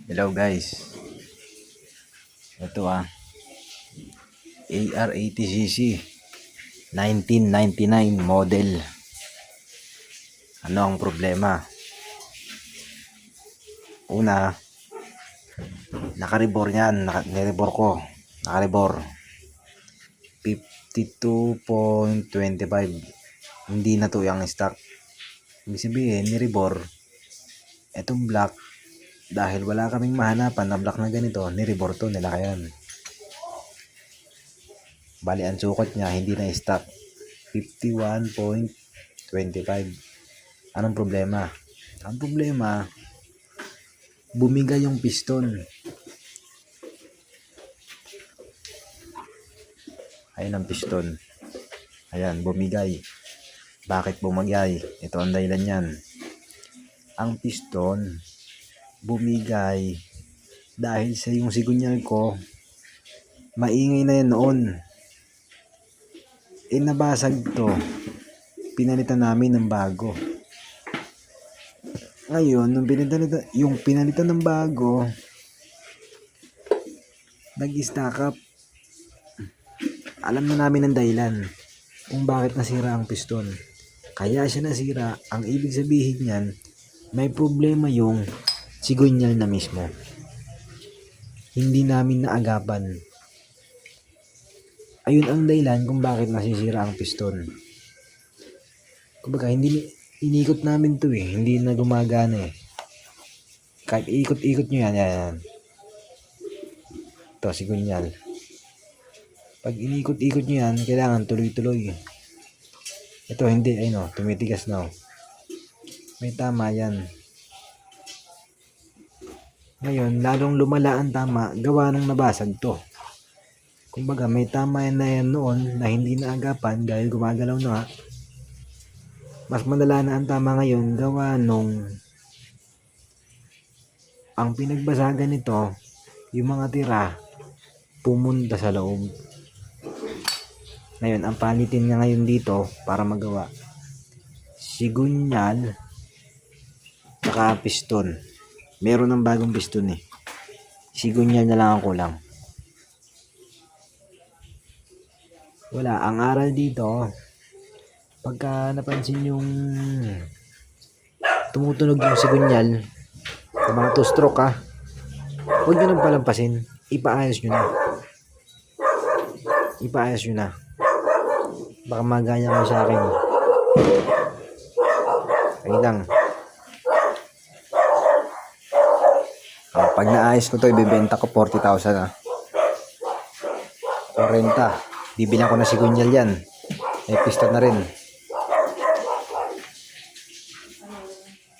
Hello guys. Ito AR80cc 1999 model. Ano ang problema? Una, nakaribor yan. Niribor ko. Nakaribor 52.25. Hindi na to yung stock. Ibig sabihin, niribor. Etong black, dahil wala kaming mahanapan na black na ganito, niribor to, nilakayan. Bali, ang sukat niya, hindi na stock. 51.25. Anong problema? Ang problema, bumigay yung piston. Ayan ang piston. Ayan, bumigay. Bakit bumigay? Ito ang dahilan yan. Ang piston, bumigay dahil sa yung sigunyal ko, maingay na yan noon. Nabasag to. Pinalitan namin ng bago. Ngayon, nung pinalitan ng bago, nag-stack up. Alam na namin ang dahilan kung bakit nasira ang piston. Kaya siya nasira, ang ibig sabihin niyan, may problema yung sigunyal na mismo. Hindi namin naagapan. Ayun ang dahilan kung bakit nasisira ang piston. Kumbaga, inikot namin to hindi na gumagana Kahit ikot-ikot nyo yan. Ito, sigunyal. Pag inikot-ikot nyo yan, kailangan tuloy-tuloy. Ito, hindi, tumitigas na. May tama yan. Ngayon, lalong lumala ang tama, gawa ng nabasag to. Kumbaga, may tama yan na yan noon na hindi naagapan dahil gumagalaw na. Mas madala na ang tama ngayon, gawa nung ang pinagbasagan nito, yung mga tira, pumunta sa loob. Ngayon, ang palitin niya ngayon dito para magawa, sigunyal, saka piston. Meron ng bagong piston Sigunyal na lang ang kulang. Wala, ang aral dito, pagka napansin yung tumutunog yung sigunyal, yung mga 2-stroke huwag nyo nang palampasin, ipaayos nyo na. Baka magaya kayo sa akin. Ayun lang. Pag naayos ko to, ibibenta ko 40,000 40. Bibilang ko na sigunyal yan. May piston na rin.